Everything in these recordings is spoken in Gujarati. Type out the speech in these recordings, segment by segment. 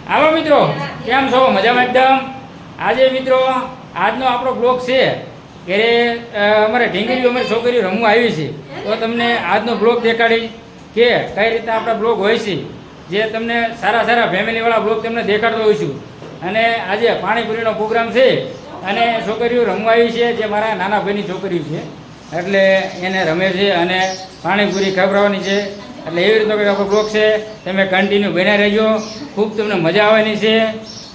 હાલો મિત્રો, કેમ છો? મજામાં એકદમ. આજે મિત્રો આજનો આપણો બ્લોગ છે ઘરે અમારે ઢીંગલીઓ અમારી છોકરીઓ રમવા આવી છે, તો તમને આજનો બ્લોગ દેખાડી કે કઈ રીતના આપણા બ્લોગ હોય છે, જે તમને સારા સારા ફેમિલીવાળા બ્લોગ તમને દેખાડતો હોઈશું. અને આજે પાણીપુરીનો પ્રોગ્રામ છે અને છોકરીઓ રમવા આવી છે, જે મારા નાના ભાઈની છોકરીઓ છે, એટલે એને રમે છે અને પાણીપુરી ખવડાવવાની છે. એટલે એવી રીતનો કંઈક આપણો બ્લોગ છે, તમે કન્ટિન્યુ બન્યા રહેજો. ખૂબ તમને મજા આવવાની છે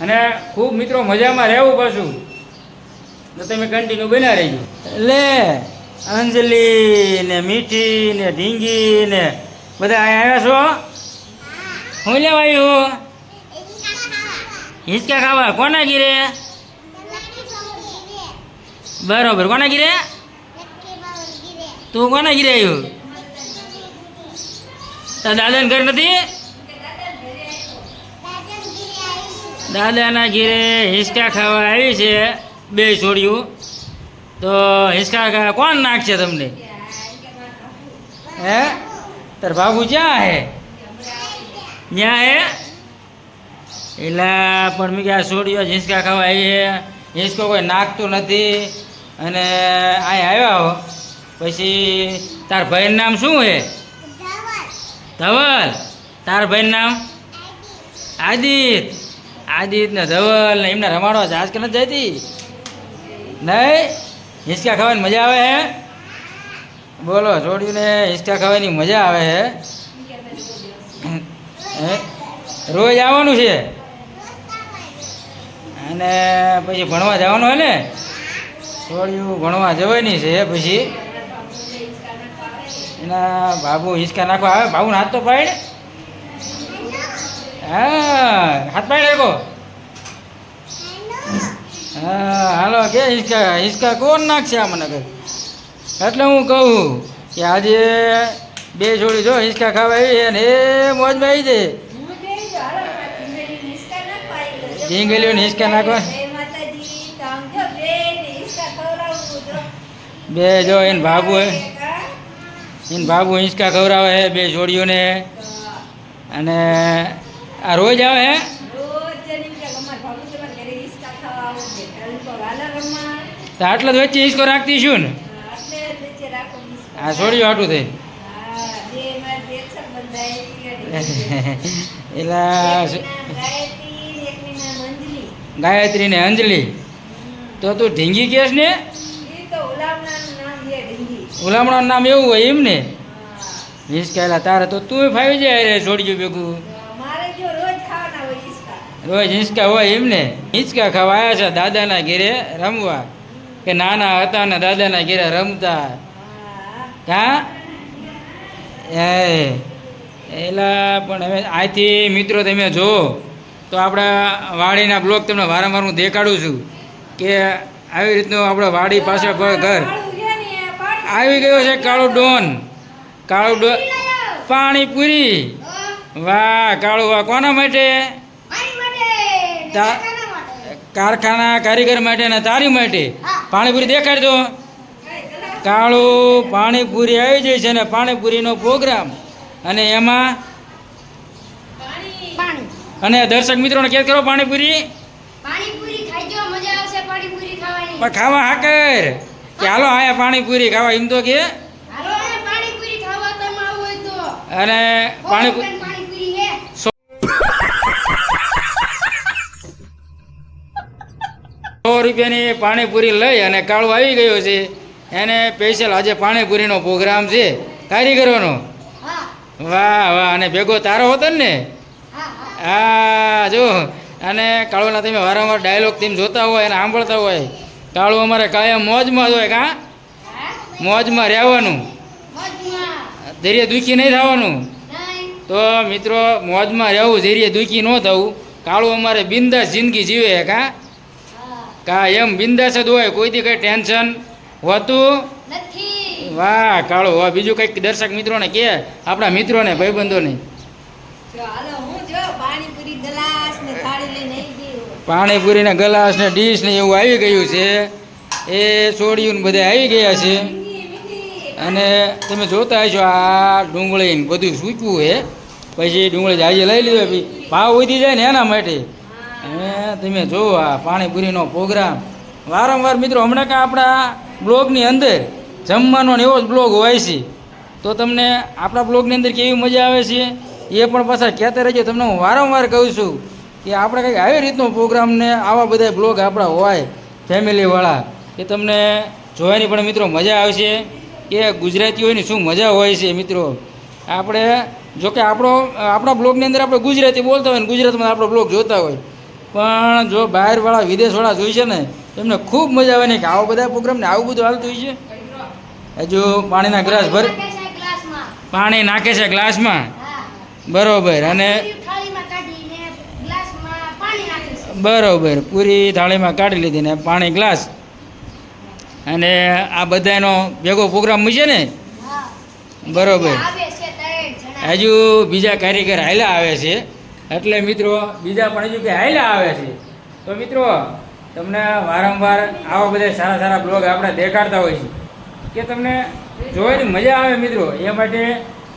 અને ખૂબ મિત્રો મજામાં રહેવું પાછું, તો તમે કન્ટિન્યુ બન્યા રહેજો. લે અંજલિ ને મીઠી ને ઢીંગી ને બધા અહીંયા આવ્યા છો. હું લેવા આવ્યું? હિંચકા ખાવા. કોના ઘીરે? બરોબર. કોના ઘીરે? તું કોના ઘીરે આવ્યું? દાદાને ઘર નથી? દાદાના ઘીરે હિંચકા ખાવા આવી છે બે છોડ્યું. તો હિંચકા ખાવા કોણ નાખશે તમને? હે તાર બાબુ ક્યાં હે? ત્યાં હે? એલા પણ મેં કે આ છોડ્યો હિંચકા ખાવા આવી છે, હિંચકો કોઈ નાખતું નથી. અને અહીં આવ્યા હો પછી તાર ભાઈનું નામ શું હે? ધવલ. તાર ભાઈનું નામ? આદિત. આદિત ને ધવલ ને એમને રમાડો આજ કે નથી જતી? નહીં? હિંચકા ખાવાની મજા આવે હે? બોલો, છોડ્યું ને હિંચકા ખાવાની મજા આવે હે? રોજ આવવાનું છે અને પછી ભણવા જવાનું હોય ને? છોડ્યું ભણવા જવાની છે પછી એના બાબુ હિંચકા નાખવા આવે. બાબુને હાથ તો પાડ. હા, હાથ પાડ એકો. હા હાલો, કે હિંચકા કોણ નાખશે આ મને કહે. એટલે હું કહું કે આજે બે છોડી જો હિંચકા ખાવા આવી અને એ મોજમાં આવી જાય. ઢીંગલીઓને હિંચકા નાખવા બે જો એને બાબુ હિંચકા ખવડાવે હે બે છોડીઓને. અને આ રોજ આવે હે? તો આટલા જ વચ્ચે હિંચકો રાખતી છું ને? આ છોડીઓ આટું થઈ એલા ગાયત્રી ને અંજલિ. તો તું ઢીંગી કેસ ને? ઉલામણાનું નામ એવું હોય એમ ને? હિંચકા તારે તો તું ફાવી જાય રે છોડ્યું ભેગું. રોજ હિંચકા હોય એમ ને? હિંચકા ખાવા આવ્યા છે દાદાના ઘેરે રમવા, કે નાના હતા ને દાદાના ઘેરે રમતા. હા એલા પણ હવે આથી મિત્રો તમે જો તો આપણા વાડીના બ્લોક તમને વારંવાર હું દેખાડું છું કે આવી રીતનું આપણે વાડી પાસે ઘર આવી ગયો છે. કાળું ડોન પાણીપુરી. વાહ કાળું, વાહ. કોના માટે? કારખાના કારીગર માટે ને તારી માટે પાણીપુરી દેખાડ દો. કાળું પાણીપુરી આવી જાય છે ને પાણીપુરીનો પ્રોગ્રામ. અને એમાં અને દર્શક મિત્રોને કેદ કરો પાણીપુરી પણ ખાવા હાકર કે હાલો આયા પાણીપુરી ખાવા એમ તો કે. અને પાણીપુરી ₹100ની પાણીપુરી લઈ અને કાળું આવી ગયો છે. એને સ્પેશિયલ આજે પાણીપુરીનો પ્રોગ્રામ છે કારીગરોનો. વાહ વાહ. અને ભેગો તારો હતો ને? હા જો. અને કાળુના તમે વારંવાર ડાયલોગ તમે જોતા હોય અને સાંભળતા હોય. કાળું અમારે કાયમ મોજમાં જ હોય. કાં મોજમાં રહેવાનું, ધૈર્ય દુઃખી નહીં થવાનું. તો મિત્રો મોજમાં રહેવું, ધૈર્ય દુઃખી ન થવું. કાળું અમારે બિંદાસ જિંદગી જીવે. કા એમ બિંદાસ જ હોય, કોઈથી કંઈ ટેન્શન હોતું નથી. વાહ કાળું, વાહ. બીજું કંઈક દર્શક મિત્રોને કે, આપણા મિત્રોને ભાઈબંધોને. પાણીપુરીના ગ્લાસ ને ડીશ ને એવું આવી ગયું છે. એ છોડ્યું બધા આવી ગયા છે. અને તમે જોતા હશો આ ડુંગળી બધું સૂકવું છે. પછી ડુંગળી જાજી લઈ લીધો પછી ભાવ વધી જાય ને એના માટે હવે તમે જુઓ આ પાણીપુરીનો પ્રોગ્રામ વારંવાર મિત્રો હમણાં કાં આપણા બ્લોગની અંદર જમવાનો ને એવો જ બ્લોગ હોય છે તો તમને આપણા બ્લોગની અંદર કેવી મજા આવે છે એ પણ પાછા કહેતા રહેજો. તમને હું વારંવાર કહું છું કે આપણે કંઈક આવી રીતનો પ્રોગ્રામ ને આવા બધા બ્લોગ આપણા હોય ફેમિલીવાળા કે તમને જોવાની પણ મિત્રો મજા આવશે કે ગુજરાતીઓની શું મજા હોય છે મિત્રો. આપણે જોકે આપણા બ્લોગની અંદર આપણે ગુજરાતી બોલતા હોય ને ગુજરાતમાં આપણો બ્લોગ જોતા હોય પણ જો બહારવાળા વિદેશવાળા જોઈ છે ને એમને ખૂબ મજા આવે ને કે આવા બધા પ્રોગ્રામને આવું બધું હાલતું હોય છે. હજુ પાણીના ગ્લાસ પાણી નાખે છે ગ્લાસમાં બરોબર અને બરોબર પૂરી થાળીમાં કાઢી લીધી ને પાણી ગ્લાસ અને આ બધાનો ભેગો પ્રોગ્રામ મૂકે ને બરોબર. હજુ બીજા કારીગર હાલ્યા આવે છે એટલે મિત્રો બીજા પણ હજુ કે હાલ્યા આવે છે. તો મિત્રો તમને વારંવાર આવા બધા સારા સારા બ્લોગ આપણે દેખાડતા હોય છે કે તમને જોવાની મજા આવે મિત્રો. એ માટે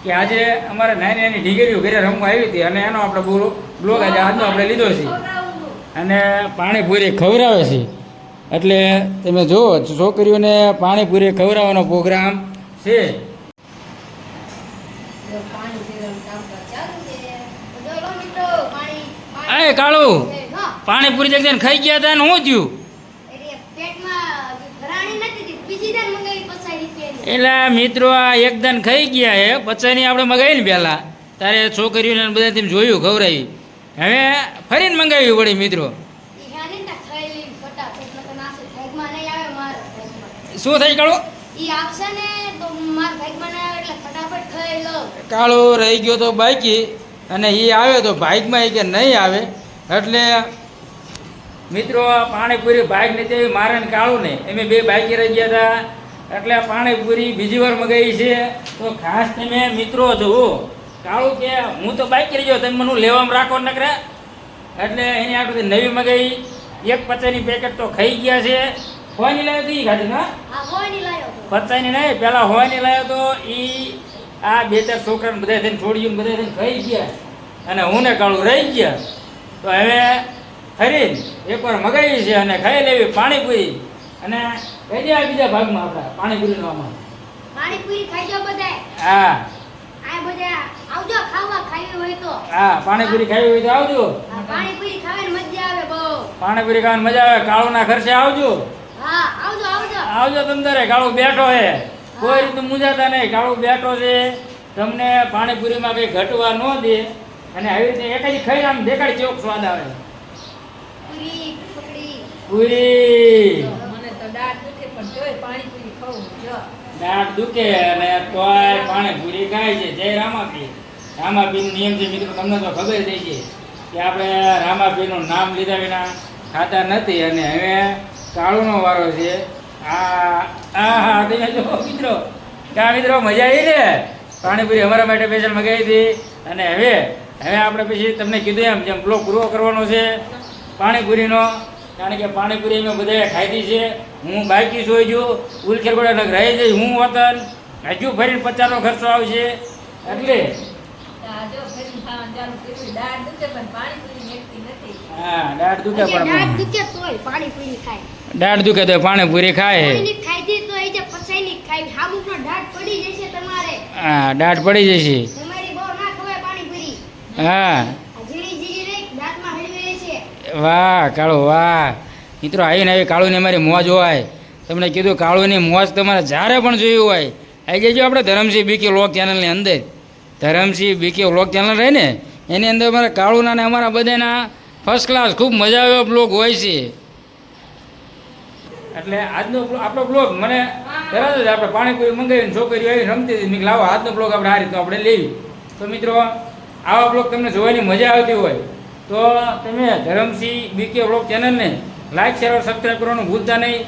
કે આજે અમારે નાની નાની ઢીંગરીઓ ઘરે રમવા આવી હતી અને એનો આપણે બ્લોગ આજે આજનો આપણે લીધો છે અને પાણીપુરી ખવડાવે છે એટલે તમે જુઓ છોકરીઓને પાણીપુરી ખવડાવવાનો પ્રોગ્રામ છે. અરે કાળું પાણીપુરી જગ્યાએ ખાઈ ગયા હતા ને શું થયું? એટલે મિત્રો આ એકદમ ખાઈ ગયા હે પચાની આપણે મગાવી ને પહેલાં તારે છોકરીઓને બધા તેમ જોયું ખવડાવી હવે ફરીને મંગાવી પડી મિત્રો. શું થાય કાળું? કાળો રહી ગયો તો બાઈકી અને એ આવે તો બાઇકમાં એ કે નહીં આવે એટલે મિત્રો પાણીપુરી બાઇક નથી આવી મારે ને કાળું ને એમ બે બાઇકે રહી ગયા હતા એટલે પાણીપુરી બીજી વાર મગાવી છે. તો ખાસ તમે મિત્રો જુઓ કાળું કે હું તો બાઇકે રહી ગયો તમે મને લેવામાં રાખો નકરા એટલે એની આટલી નવી મગાવી એક પચાની પેકેટ તો ખાઈ ગયા છે. હોવાની લાવ્યો તો એ ખાધી ના પચાની નહીં પેલા હોવાની લાવ્યો તો એ આ બે ચાર છોકરાને બધા થઈને છોડીને બધા થઈને ખાઈ ગયા અને હું ને કાળું રહી ગયા. તો હવે ફરી એકવાર મગાવી છે અને ખાઈ લેવી પાણીપુરી અને કઈ દે બીજા ભાગમાં આપણા પાણીપુરીનો આમાં હા હા પાણીપુરી ખાવી હોય તો આવજો. પાણીપુરી ખાવાની મજા આવે. કાળુના ખર્ચે આવજો આવજો તમ તારે. કાળું બેઠો હે કોઈ રીતનું મુંજાતા નહીં. કાળું બેઠો છે તમને પાણીપુરીમાં કંઈ ઘટવા ન દે અને આવી રીતે એકાદી ખાઈ આમ દેખાડી કેવો સ્વાદ આવે. પૂરી દાંત દુખે અને તોય પાણીપુરી ખાય છે. જય રામાપી. રામાપીનો નિયમ છે મિત્રો તમને તો ખબર થઈ છે કે આપણે રામાપીનું નામ લીધા વિના ખાતા નથી અને હવે કાળુનો વારો છે. હા તમે જો મિત્રો કા મિત્રો મજા આવી ને પાણીપુરી અમારા માટે સ્પેશિયલ મગાવી હતી અને હવે આપણે પછી તમને કીધું એમ જેમ બ્લોગ પૂરો કરવાનો છે પાણીપુરીનો કારણ કે પાણીપુરી અમે બધાએ ખાધી છે. હું બાકી સોઈ જો ઉલખેરગોડા રહી જઈ હું વતન હજુ ફરીને 50નો ખર્ચો આવશે એટલે હા દાઢ દુખે પણ દાઢ દુખે તો પાણીપુરી ખાય. હા દાઢ પડી જશે. હા વાહ કાળુ વાહ મિત્રો આવીને આવી કાળુની અમારી મોજ હોય. તમને કીધું કાળુની મોજ તમારે જ્યારે પણ જોયું હોય આવી જજો આપણે ધરમસિંહ બીકે વ્લોગ ચેનલની અંદર. ધરમસિંહ બીકે વ્લોગ ચેનલ રહે ને એની અંદર અમારા કાળુના ને અમારા બધાના ફર્સ્ટ ક્લાસ ખૂબ મજા આવ્યો બ્લોગ હોય છે. એટલે આજનો આપણો બ્લોગ મને તરત જ આપણે પાણીપુરી મંગાવીને છોકરીઓ આવી રમતી હતી મેં લાવો આજનો બ્લોગ આપણે આ રીતનો આપણે લેવી. તો મિત્રો આવા બ્લોગ તમને જોવાની મજા આવતી હોય તો તમે ધરમસિંહ બીકે વ્લોગ ચેનલને લાઈક શેર અને સબસ્ક્રાઈબ કરવાનું ભૂલતા નહીં.